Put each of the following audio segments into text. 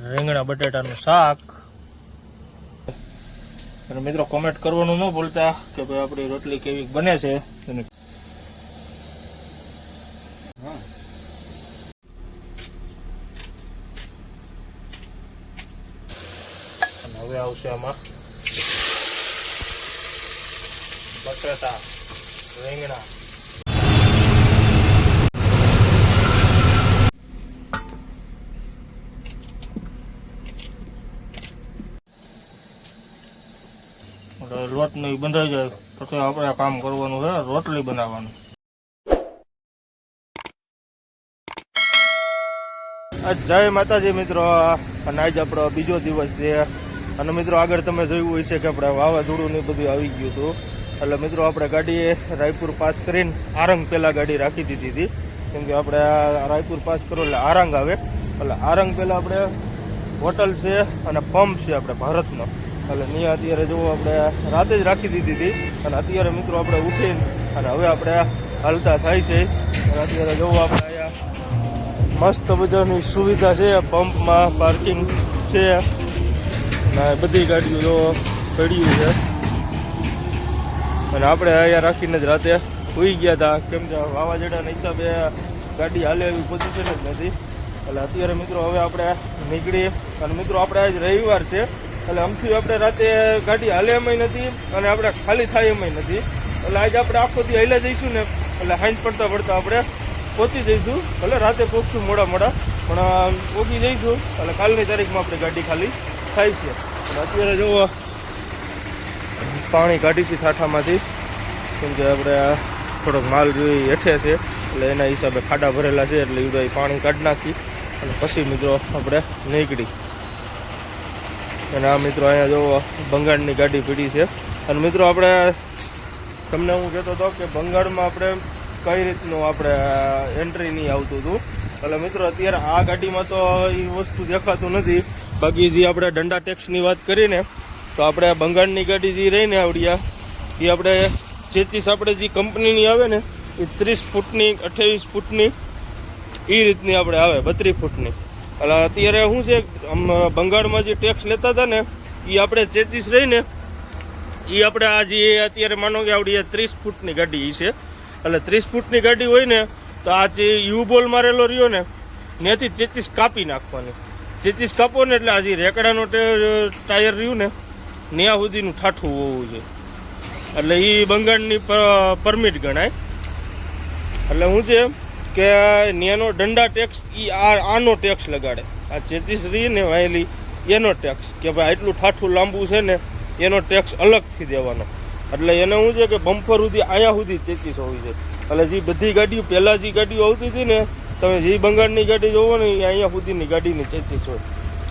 રીંગણા બટેટાનું શાક. અને મિત્રો કોમેન્ટ કરવાનું ન ભૂલતા કે ભાઈ આપણી રોટલી કેવી બને છે. અને હવે આવશે આમાં બટેટા, રીંગણા. લોટ નહીં બંધાઈ જાય પછી આપણે કામ કરવાનું છે, રોટલી બનાવવાનું. જય માતાજી મિત્રો. અને આજ આપણો બીજો દિવસ છે. અને મિત્રો આગળ તમે જોયું હોય છે કે આપણે વાવાઝોડું ને બધું આવી ગયું હતું. એટલે મિત્રો આપણે ગાડી રાયપુર પાસ કરીને આરંગ પહેલાં ગાડી રાખી દીધી હતી. કેમ કે આપણે રાયપુર પાસ કરો એટલે આરંગ આવે. એટલે આરંગ પહેલાં આપણે હોટલ છે અને પંપ છે આપણે ભારતનો. એટલે ત્યાં અત્યારે જો આપણે રાતે જ રાખી દીધી હતી. અને અત્યારે મિત્રો આપણે ઉઠીને અને હવે આપણે હાલતા થાય છે. અને અત્યારે જોવું આપણે અહીંયા મસ્ત બધાની સુવિધા છે. પંપમાં પાર્કિંગ છે અને બધી ગાડીઓ જો પડ્યું છે. અને આપણે અહીંયા રાખીને જ રાતે સૂઈ ગયા હતા. કેમ કે વાવાઝોડાના હિસાબે ગાડી હાલે એવી પોઝિશન જ નથી. એટલે અત્યારે મિત્રો હવે આપણે નીકળી. અને મિત્રો આપણે આજ રવિવાર છે એટલે આમથી આપણે રાતે ગાડી હાલે એમાંય નથી અને આપણે ખાલી થાય એમાંય નથી. એટલે આજે આપણે આખો દી હાલ્યા જઈશું ને એટલે હાંજ પડતા પડતા આપણે પહોંચી જઈશું. ભલે રાતે પહોંચશું મોડા પણ પહોંચી જઈશું. એટલે કાલની તારીખમાં આપણે ગાડી ખાલી થાય છે. અને અત્યારે જુઓ પાણી કાઢીશું ઠાઠામાંથી. કેમ કે આપણે થોડોક માલ જોઈ હેઠે છે એટલે એના હિસાબે ખાડા ભરેલા છે. એટલે એ પાણી કાઢી નાખી અને પછી મિત્રો આપણે નીકળી. અને આ મિત્રો અહીંયા જો બંગાળની ગાડી પડી છે. અને મિત્રો આપણે તમને હું કહેતો હતો કે બંગાળમાં આપણે કઈ રીતનું આપણે એન્ટ્રી નહીં આવતું હતું. એટલે મિત્રો અત્યારે આ ગાડીમાં તો એ વસ્તુ દેખાતું નથી. બાકી જે આપણે દંડા ટેક્સની વાત કરીને તો આપણે બંગાળની ગાડી જે રહીને આવડ્યા એ આપણે ચેતીસ આપણે જે કંપનીની આવે ને એ 30 ફૂટની 28 ફૂટની એ રીતની આપણે આવે 32 ફૂટની. એટલે અત્યારે શું છે બંગાળમાં જે ટેક્સ લેતા હતા ને એ આપણે ચેતીસ રહીને એ આપણે આ જે અત્યારે માનો કે આવડી 30 ફૂટની ગાડી છે. એટલે 30 ફૂટની ગાડી હોય ને તો આ જે યુ બોલ મારેલો રહ્યો ને ત્યાંથી ચેતીસ કાપી નાખવાની. ચેતીસ કાપો ને એટલે આ જે રેકડાનો ટાયર રહ્યું ને ત્યાં સુધીનું ઠાઠું હોવું જોઈએ. એટલે એ બંગાળની પરમિટ ગણાય. એટલે શું છે કે ત્યાંનો દંડા ટેક્સ એ આનો ટેક્સ લગાડે. આ ચેતીસ રહી ને વાયેલી એનો ટેક્સ કે ભાઈ આટલું ઠાઠું લાંબુ છે ને એનો ટેક્સ અલગથી દેવાનો. એટલે એને શું છે કે બમ્પર સુધી અહીંયા સુધી ચેતીસ હોવી છે. એટલે જે બધી ગાડીઓ પહેલાં જે ગાડીઓ આવતી હતી ને તમે જે બંગાળની ગાડી જોવો ને એ અહીંયા સુધીની ગાડીની ચેતીસ હોય.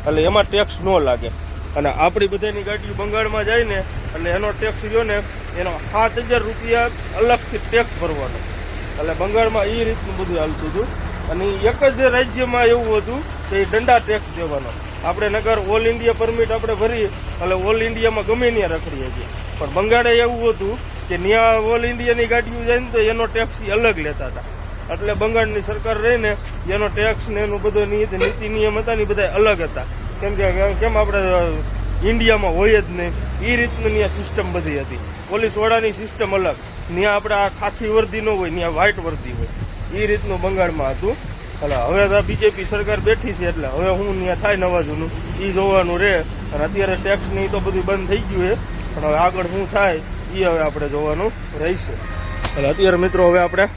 એટલે એમાં ટેક્સ ન લાગે. અને આપણી બધાની ગાડીઓ બંગાળમાં જાય ને એટલે એનો ટેક્સ જો ને એનો 7000 રૂપિયા અલગથી ટેક્સ ભરવાનો. એટલે બંગાળમાં એ રીતનું બધું હાલતું હતું. અને એક જ રાજ્યમાં એવું હતું કે એ દંડા ટેક્સ દેવાનો. આપણે નગર ઓલ ઇન્ડિયા પરમિટ આપણે ભરીએ એટલે ઓલ ઇન્ડિયામાં ગમે ત્યાં રખડીએ છીએ. પણ બંગાળે એવું હતું કે ત્યાં ઓલ ઇન્ડિયાની ગાડીઓ જાય ને તો એનો ટેક્સ અલગ લેતા હતા. એટલે બંગાળની સરકાર રહીને એનો ટેક્સ ને એનું બધું નીતિ નિયમ હતા ને બધા અલગ હતા. કેમ આપણે ઇન્ડિયામાં હોય જ નહીં એ રીતની ત્યાં સિસ્ટમ બધી હતી. પોલીસવાળાની સિસ્ટમ અલગ. ત્યાં આપણે આ ખાખી વર્દી ન હોય ત્યાં વ્હાઇટ વર્દી હોય એ રીતનું બંગાળમાં હતું. એટલે હવે તો બીજેપી સરકાર બેઠી છે એટલે હવે હું ત્યાં થાય નવા જૂનું એ જોવાનું રહે. અને અત્યારે ટેક્સની તો બધું બંધ થઈ ગયું છે પણ હવે આગળ શું થાય એ હવે આપણે જોવાનું રહેશે. એટલે અત્યારે મિત્રો હવે આપણે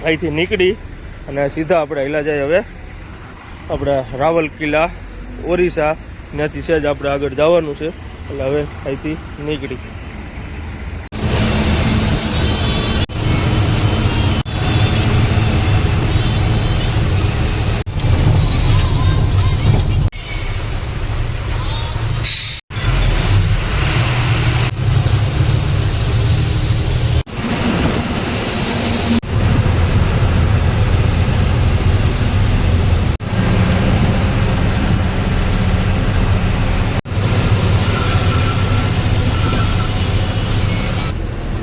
અહીંથી નીકળી અને સીધા આપણે હેલા જાય હવે આપણે રાવલ કિલ્લા ઓરિસ્સા ત્યાંથી સહેજ આપણે આગળ જવાનું છે. એટલે હવે અહીંથી નીકળી.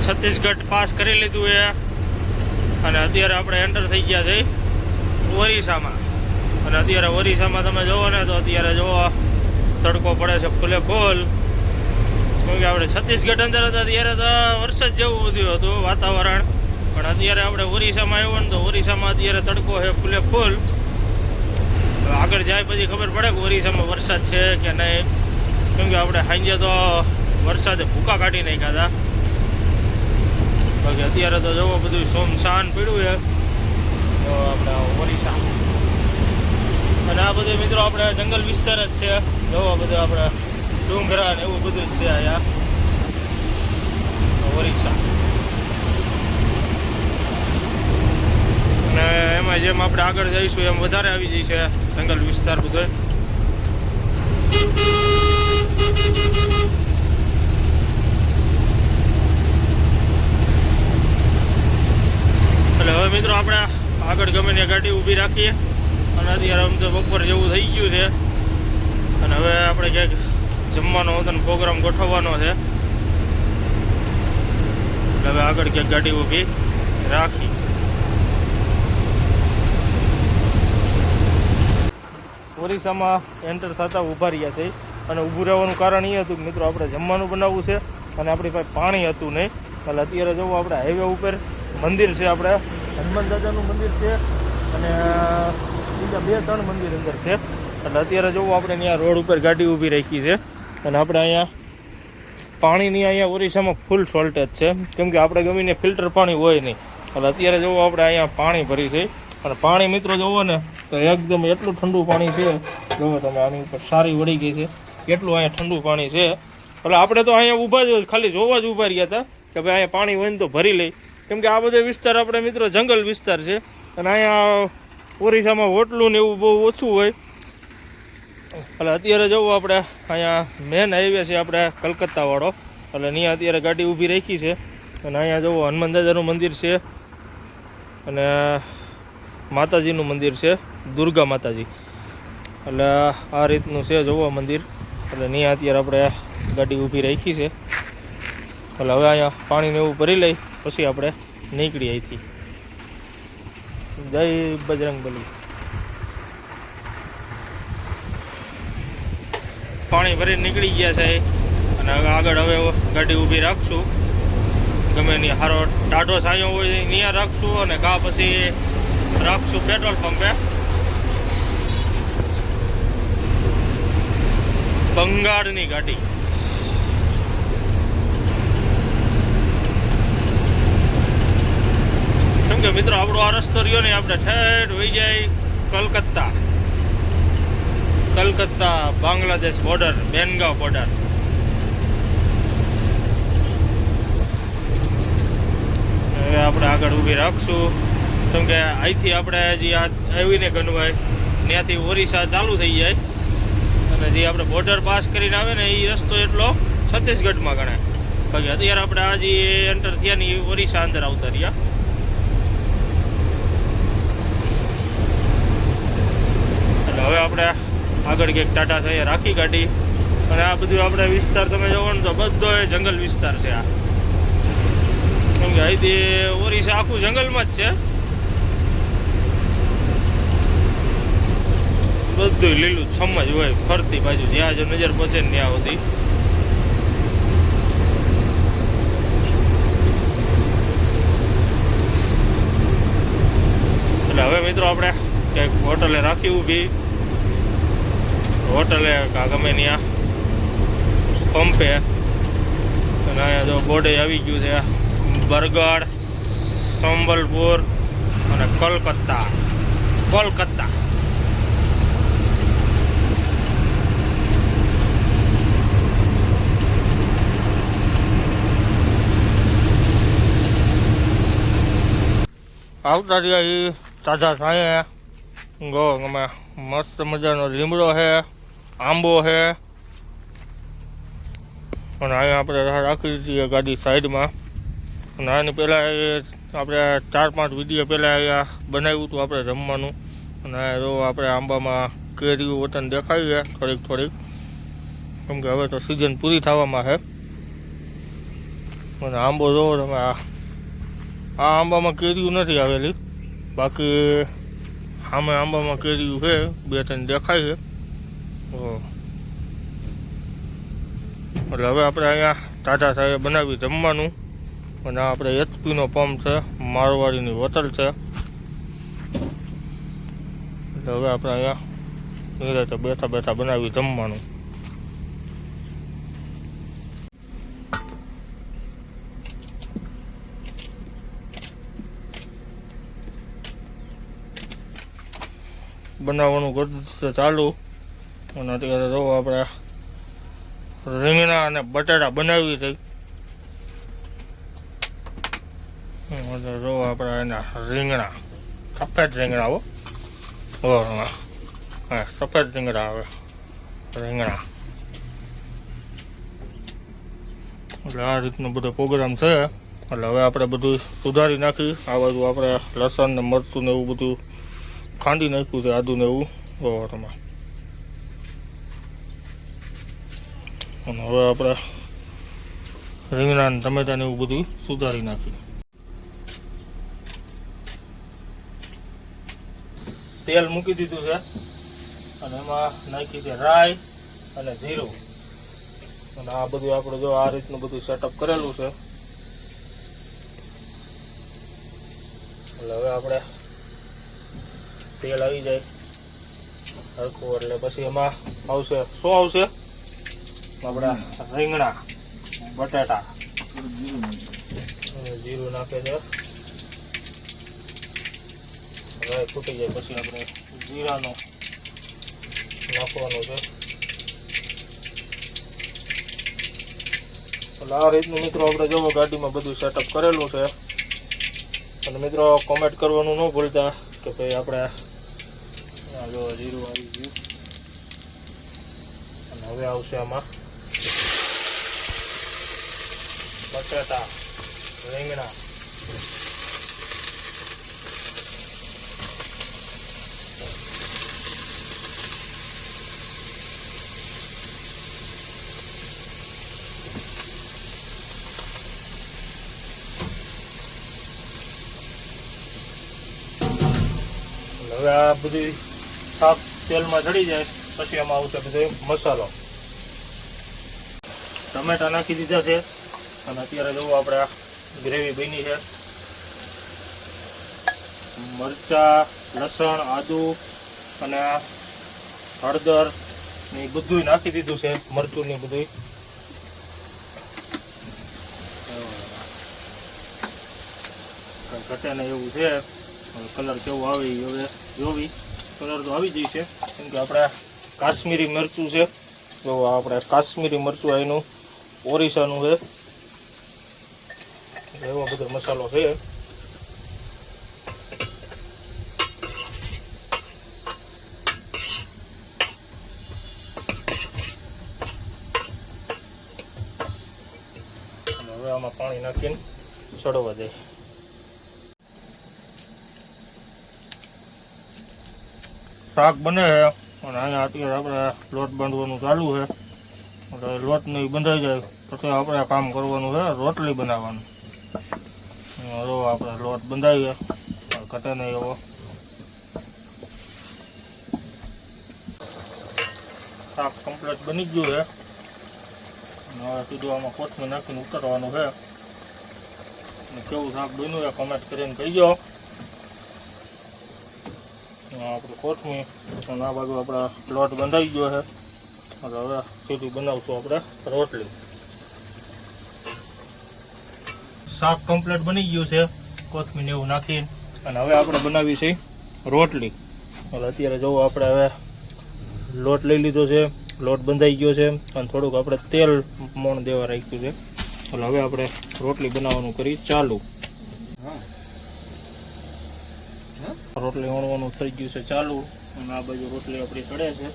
છત્તીસગઢ પાસ કરી લીધું છે અને અત્યારે આપણે એન્ટર થઈ ગયા છે ઓરિસ્સામાં. અને અત્યારે ઓરિસ્સામાં તમે જોવો ને તો અત્યારે જોવો તડકો પડે છે ફૂલે ફૂલ. કેમ કે આપણે છત્તીસગઢ અંદર હતા ત્યારે તો વરસાદ જેવું બધું હતું વાતાવરણ, પણ અત્યારે આપણે ઓરિસ્સામાં આવ્યો ને તો ઓરિસ્સામાં અત્યારે તડકો છે ફૂલે ફૂલ. આગળ જાય પછી ખબર પડે કે ઓરિસ્સામાં વરસાદ છે કે નહીં. કેમ કે આપણે સાંજે તો વરસાદે ભૂકા કાઢી નાખ્યા હતા. બાકી અત્યારે તો જોવો બધું સોમસાન પડ્યું છે તો આપણે ઓરિસ્સા. અને આ બધું મિત્રો આપણે જંગલ વિસ્તાર જ છે. જોવો બધું આપણે ડુંગરા ને એવું બધું જ છે અહીંયા ઓરિસ્સા. અને એમાં જેમ આપણે આગળ જઈશું એમ વધારે આવી જશે જંગલ વિસ્તાર બધો. એટલે હવે મિત્રો આપણે આગળ ગમે ત્યાં ગાડી ઊભી રાખીએ. અને અત્યારે આમ તો બપોર જેવું થઈ ગયું છે અને હવે આપણે ક્યાંક જમવાનો હોતો પ્રોગ્રામ ગોઠવવાનો છે. હવે આગળ ક્યાંક ગાડી ઊભી રાખી. ઓરિસ્સામાં એન્ટર થતા ઊભા રહ્યા છે. અને ઊભું રહેવાનું કારણ એ હતું કે મિત્રો આપણે જમવાનું બનાવવું છે અને આપણી પાસે પાણી હતું નહીં. એટલે અત્યારે જવું આપણે હાઈવે ઉપર મંદિર છે, આપણે હનુમાન દાદાનું મંદિર છે અને બીજા 2-3 મંદિર અંદર છે. એટલે અત્યારે જોવું આપણે અહીંયા રોડ ઉપર ગાડી ઊભી રાખી છે. અને આપણે અહીંયા પાણીની અહીંયા ઓરિસ્સામાં ફૂલ શોર્ટેજ છે. કેમ કે આપણે ગમીને ફિલ્ટર પાણી હોય નહીં. એટલે અત્યારે જોવો આપણે અહીંયા પાણી ભરી છે. અને પાણી મિત્રો જોવો ને તો એકદમ એટલું ઠંડુ પાણી છે. જોવો તમે આની ઉપર સારી વળી ગઈ છે, એટલું અહીંયા ઠંડુ પાણી છે. એટલે આપણે તો અહીંયા ઊભા જ ખાલી જોવા જ ઊભા રહ્યા હતા કે ભાઈ અહીંયા પાણી હોય ને તો ભરી લઈ. કેમ કે આ બધો વિસ્તાર આપણે મિત્રો જંગલ વિસ્તાર છે. અને અહીંયા ઓરિસ્સામાં હોટલું ને એવું બહુ ઓછું હોય. એટલે અત્યારે જવું આપણે અહીંયા મેન હાઈવે છે આપણે કલકત્તાવાળો. એટલે અહીંયા અત્યારે ગાડી ઊભી રાખી છે. અને અહીંયા જુઓ હનુમાન દાદાનું મંદિર છે અને માતાજીનું મંદિર છે, દુર્ગા માતાજી. એટલે આ રીતનું છે જુઓ મંદિર. એટલે અહીંયા અત્યારે આપણે ગાડી ઊભી રાખી છે. એટલે હવે અહીંયા પાણીને એવું ભરી લઈ પછી આપણે નીકળી અહીંથી. જય બજરંગબલી. પાણી ભરીને નીકળી ગયા છે અને આગળ હવે ગાડી ઊભી રાખશું. ગમે ની સારો ટાઢો છાંયો હોય ત્યાં રાખશું અને કા પછી રાખશું પેટ્રોલ પંપે. બંગાળની ગાડી. કેમ કે મિત્રો આપણો આ રસ્તો રહ્યો ને આપણે ઠેઠ વહી જાય કલકત્તા બાંગ્લાદેશ બોર્ડર, બેનગાંવ બોર્ડર. હવે આપણે આગળ ઊભી રાખશું. કેમ કે અહીંથી આપણે હજી આવીને ગણવાય ત્યાંથી ઓરિસ્સા ચાલુ થઈ જાય અને જે આપણે બોર્ડર પાસ કરીને આવે ને એ રસ્તો એટલો છત્તીસગઢમાં ગણાય. બાકી અત્યારે આપણે આ જે એન્ટર થયા ને એ ઓરિસ્સા અંદર આવતા રહ્યા. એટલે હવે આપણે આગળ ક્યાંક ટાટા થઈ રાખી ગાડી. અને આ બધું આપણે વિસ્તાર તમે જોવો ને તો બધો જંગલ વિસ્તાર છે આ. કેમ કે અહીંથી ઓરિસ્સા આખું જંગલમાં જ છે. બધું લીલું છમ જ હોય ફરતી બાજુ, જ્યાં જો નજર પહોંચે ને ત્યાં સુધી. એટલે હવે મિત્રો આપણે ક્યાંક હોટલે રાખી ઊભી. હોટલે કા ગમે ત્યાં પંપે. અને અહીંયા જો બોર્ડે આવી ગયું છે બરગઢ, સંબલપુર અને કોલકાતા. આવતા રહ્યા એ તાજા સાંયે. ગો ગમે મસ્ત મજાનો લીમડો છે, આંબો છે. અને અહીંયા આપણે રાખી દીધી ગાડી સાઈડમાં. અને આની પહેલાં આપણે 4-5 વિડીયો પહેલાં અહીંયા બનાવ્યું હતું આપણે જમવાનું. અને જો આપણે આંબામાં કેરીઓ વતન દેખાય છે થોડીક. કેમ કે હવે તો સિઝન પૂરી થવામાં છે. અને આંબો જોવો તમે, આ આંબામાં કેરીઓ નથી આવેલી, બાકી સામે આંબામાં કેરીયું છે, 2-3 દેખાય છે. એટલે હવે આપણે અહીંયા ટાટા ચાએ બનાવી જમવાનું. અને આપણે HP નો પંપ છે, મારવાડીની હોટલ છે. એટલે હવે આપણે અહીંયા નિરાંતે બેઠા બેઠા બનાવી જમવાનું. બનાવવાનું કરતું ચાલુ. અને અત્યારે જો આપણે રીંગણા અને બટાટા બનાવી છે. જો આપણે એના રીંગણા, સફેદ રીંગણા હા સફેદ રીંગણા આવે રીંગણા. એટલે આ રીતનો બધો પ્રોગ્રામ છે. એટલે હવે આપણે બધું સુધારી નાખી. આ બાજુ આપણે લસણ ને મરચું ને એવું બધું ખાંડી નાખ્યું છે, આદુ ને એવું. ઓવરમાં અને હવે આપણે રીંગણા ને ટમેટા ને એવું બધું સુધારી નાખ્યું. તેલ મૂકી દીધું છે અને એમાં નાખી છે રાઈ અને જીરું. અને આ બધું આપણે જો આ રીતનું બધું સેટઅપ કરેલું છે. એટલે હવે આપણે તેલ આવી જાય હરખું એટલે પછી એમાં આવશે શું આવશે આપણા રીંગણા બટાટા જીરું નાખે છે. રાઈ ફૂટી જાય પછી આપણે જીરાનો નાખવાનું છે. એટલે આ રીતનું મિત્રો આપણે જો ગાડીમાં બધું સેટઅપ કરેલું છે. અને મિત્રો કોમેન્ટ કરવાનું ન ભૂલતા કે ભાઈ આપણે જો જીરું આવી ગયું. અને હવે આવશે આમાં બટાટા રીંગણા. હવે આ બધી શાક તેલમાં ચડી જાય પછી એમાં આવશે બધો મસાલો. ટમેટા નાખી દીધા છે અને અત્યારે જોવું આપણે ગ્રેવી બની છે. મરચા, લસણ, આદુ અને હળદર ને બધું નાખી દીધું છે. મરચું ને બધું ઘટે ને એવું છે. કલર કેવું આવે હવે જોવી. કલર તો આવી જાય છે કેમ કે આપણે કાશ્મીરી મરચું છે. જો આપણે કાશ્મીરી મરચું એનું ઓરિસ્સાનું છે. એવો બધો મસાલો છે. હવે આમાં પાણી નાખીને સડવા દે. શાક બને છે અને અહીંયા અત્યારે આપણે લોટ બાંધવાનું ચાલુ છે. એટલે લોટ ને બંધાઈ જાય પછી આપણે કામ કરવાનું છે રોટલી બનાવવાનું. જો આપણે લોટ બંધાવીએ ઘટે નહીં એવો. શાક કમ્પ્લીટ બની ગયું છે. હવે સીધું આમાં કોથમીર નાખીને ઉતારવાનું છે. કેવું શાક બન્યું એ કમેન્ટ કરીને કહીજો. આપણે કોથમીર અને આ બાજુ આપણા લોટ બંધાઈ ગયો છે. એટલે હવે સીધું બનાવશું આપણે રોટલી. શાક કમ્પ્લીટ બની ગયું છે કોથમીર એવું નાખીને. અને હવે આપણે બનાવી છે રોટલી. એટલે અત્યારે જોવો આપણે હવે લોટ લઈ લીધો છે, લોટ બંધાઈ ગયો છે અને થોડુંક આપણે તેલ મોણ દેવા રાખ્યું છે. એટલે હવે આપણે રોટલી બનાવવાનું કરી ચાલુ. રોટલી વણવાનું થઈ ગયું છે ચાલુ. અને આ બાજુ રોટલી આપણી ચડે છે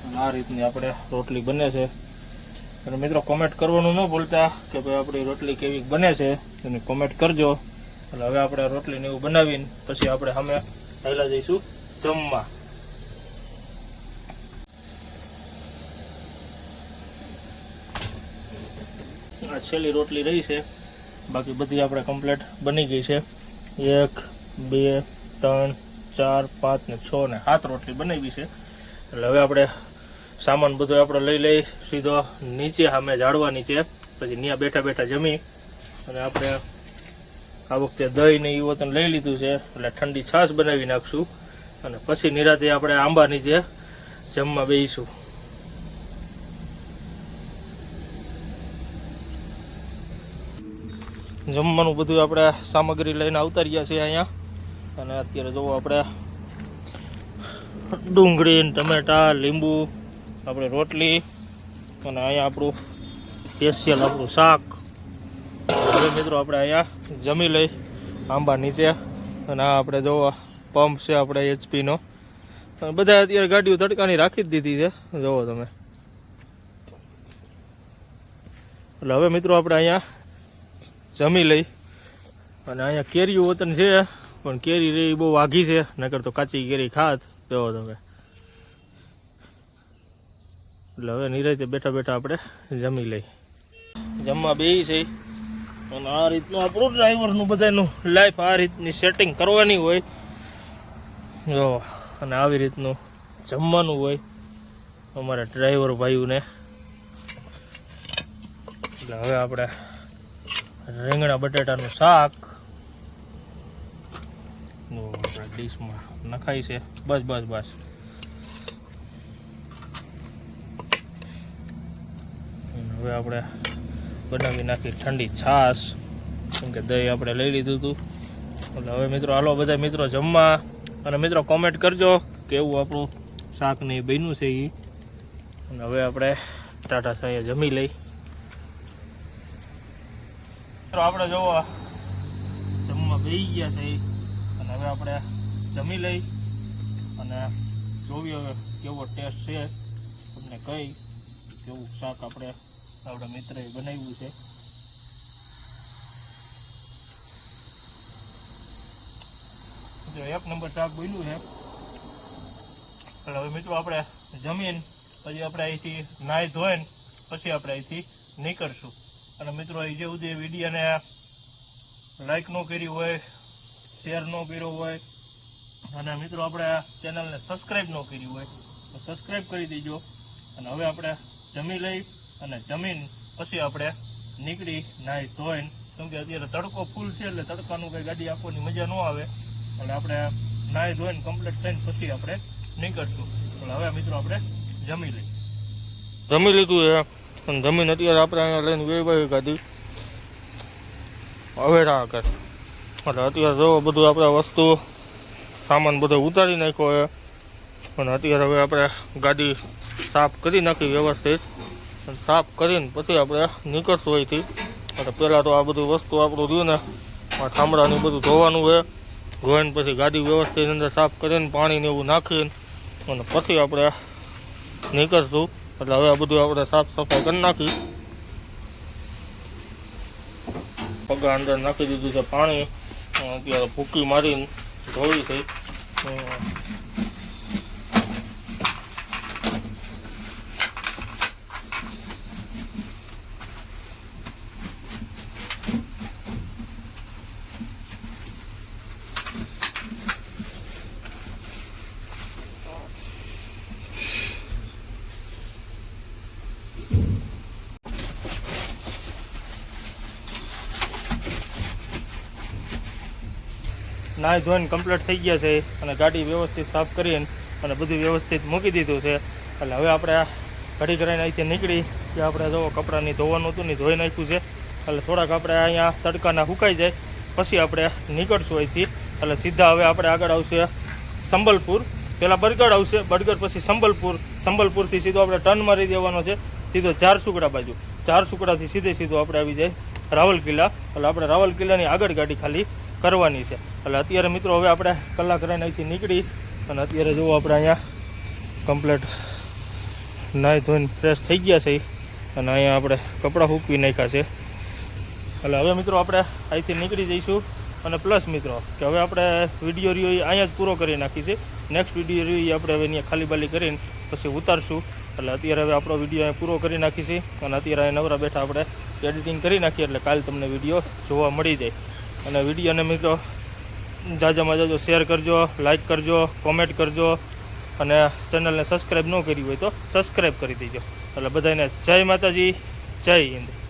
અને આ રીતની આપણે રોટલી બને છે. અને મિત્રો કોમેન્ટ કરવાનું ન ભૂલતા કે ભાઈ આપણી રોટલી કેવી બને છે એની કોમેન્ટ કરજો. એટલે હવે આપણે રોટલીને એવું બનાવીને પછી આપણે સામે પહેલાં જઈશું જમવા. આ છેલ્લી રોટલી રહી છે, બાકી બધી આપણે કમ્પ્લીટ બની ગઈ છે. 1 2 3 4, 5 ને 6 ને 7 રોટલી બનાવી છે. એટલે હવે આપણે સામાન બધો આપણે લઈ સીધો નીચે સામે ઝાડવા નીચે, પછી ત્યાં બેઠા બેઠા જમી. અને આપણે આ વખતે દહીં ને એ વતન લઈ લીધું છે, એટલે ઠંડી છાશ બનાવી નાખશું. અને પછી નિરાતે આપણે આંબા નીચે જમવા બેસીશું. જમવાનું બધું આપણે સામગ્રી લઈને આવતા રહ્યા છીએ અહીંયા. અને અત્યારે જોવો આપણે ડુંગળી, ટમેટા, લીંબુ, આપણે રોટલી, અને અહીંયા આપણું સ્પેશિયલ આપણું શાક. હવે મિત્રો આપણે અહીંયા જમી લઈ આંબા નીચે. અને આ આપણે જોવો પંપ છે આપણે HP નો. બધા અત્યારે ગાડીઓ તડકાની રાખી જ દીધી છે, જોવો તમે. એટલે હવે મિત્રો આપણે અહીંયા જમી લઈ. અને અહીંયા કેરીઓ વતન છે, પણ કેરી રે બહુ વાઘી છે, નકર તો કાચી કેરી ખાત, જોવો તમે. એટલે હવે નિરાંતે બેઠા બેઠા આપણે જમી લઈ. જમવા બેસી છે. અને આ રીતનું આપણું ડ્રાઈવરનું બધાનું લાઈફ આ રીતની સેટિંગ કરવાની હોય, જો. અને આવી રીતનું જમવાનું હોય અમારા ડ્રાઈવર ભાઈઓને. એટલે હવે આપણે રીંગણા બટાટાનું શાક આપણે ડીશમાં નખાય છે. બસ બસ બસ. હવે આપણે બનાવી નાખી ઠંડી છાશ, કેમ કે દહીં આપણે લઈ લીધું હતું. એટલે હવે મિત્રો હાલો બધા મિત્રો જમવા. અને મિત્રો કોમેન્ટ કરજો કેવું આપણું શાક ને એ બન્યું છે એ. અને હવે આપણે ટાટા સાયા જમી લઈ. આપણે જોવો જમવા બેસી ગયા છે. અને હવે આપણે જમી લઈ અને જોવી હવે કેવો ટેસ્ટ છે, તમને કહી કેવું શાક આપણે આપણા મિત્રએ બનાવ્યું છે. જો 1 નંબર શાક બન્યું છે. એટલે હવે મિત્રો આપણે જમીન પછી આપણે અહીંથી નાહી ધોઈને પછી આપણે અહીંથી નીકળશું. અને મિત્રો એ જે સુધી વિડીયોને લાઈક ન કરી હોય, શેર ન કર્યો હોય, અને મિત્રો આપણે ચેનલને સબસ્ક્રાઈબ ન કરી હોય તો સબસ્ક્રાઈબ કરી દેજો. અને હવે આપણે જમી લઈ અને જમીન પછી આપણે નીકળી નાહી ધોઈને, કેમ કે અત્યારે તડકો ફૂલ છે, એટલે તડકાનું કંઈ ગાડી આપવાની મજા ન આવે. એટલે આપણે નાહી ધોઈને કમ્પ્લીટ થઈને પછી આપણે નીકળશું. એટલે હવે મિત્રો આપણે જમી લઈ. જમી લીધું છે. અને જમીન અત્યારે આપણે અહીંયા લઈને વેવાઈ કાઢી અવેરા આગળ. એટલે અત્યારે જો બધું આપણે વસ્તુ સામાન બધો ઉતારી નાખ્યો હોય. અને અત્યારે હવે આપણે ગાડી સાફ કરી નાખી વ્યવસ્થિત. સાફ કરીને પછી આપણે નીકળશું અહીંથી. એટલે પહેલાં તો આ બધું વસ્તુ આપણું રહ્યું ને આ ઠામડાને બધું ધોવાનું હોય. ધોઈને પછી ગાડી વ્યવસ્થિત અંદર સાફ કરીને પાણીને એવું નાખીને અને પછી આપણે નીકળશું. એટલે હવે આ બધું આપણે સાફ સફાઈ કરી નાખી. પગા અંદર નાખી દીધું છે પાણી. અત્યારે ભૂકી મારીને ધોઈ છે. નાહી ધોઈને કમ્પ્લીટ થઈ ગયા છે. અને ગાડી વ્યવસ્થિત સાફ કરીને અને બધું વ્યવસ્થિત મૂકી દીધું છે. એટલે હવે આપણે ઘડી કરીને અહીંથી નીકળી કે આપણે જો કપડાંની ધોવાનું હતું ને ધોઈ નાખ્યું છે. એટલે થોડાક આપણે અહીંયા તડકાના સુકાઈ જાય પછી આપણે નીકળશું અહીંથી. એટલે સીધા હવે આપણે આગળ આવશે સંબલપુર. પહેલાં બરગઢ આવશે, બરગઢ પછી સંબલપુર. સંબલપુરથી સીધો આપણે ટર્ન મારી દેવાનો છે સીધો ઝારસુગડા બાજુ. ઝારસુગડાથી સીધે આપણે આવી જાય રાવલ કિલ્લા. એટલે આપણે રાવલ કિલ્લાની આગળ ગાડી ખાલી કરવાની છે. એટલે અત્યારે મિત્રો હવે આપણે કલાક રહીને અહીંથી નીકળી. અને અત્યારે જુઓ આપણે અહીંયા કમ્પ્લીટ નાહી ધોઈને ફ્રેશ થઈ ગયા છે. અને અહીંયા આપણે કપડાં સૂકવી નાખ્યા છે. એટલે હવે મિત્રો આપણે અહીંથી નીકળી જઈશું. અને પ્લસ મિત્રો કે હવે આપણે વિડીયો રહ્યો એ અહીંયા જ પૂરો કરી નાખી છે. નેક્સ્ટ વિડીયો રહ્યો એ આપણે હવે અહીંયા ખાલી બાલી કરીને પછી ઉતારશું. એટલે અત્યારે હવે આપણો વિડીયો અહીંયા પૂરો કરી નાખી છે. અને અત્યારે અહીંયા નવરા બેઠા આપણે એડિટિંગ કરી નાખીએ એટલે કાલે તમને વિડીયો જોવા મળી જાય. અને વિડીયોને મિત્રો જાજામાં જાજો શેર કરજો, લાઈક કરજો, કોમેન્ટ કરજો અને ચેનલને સબસ્ક્રાઈબ ન કરી હોય તો સબસ્ક્રાઈબ કરી દેજો. એટલે બધાને જય માતાજી, જય હિન્દ.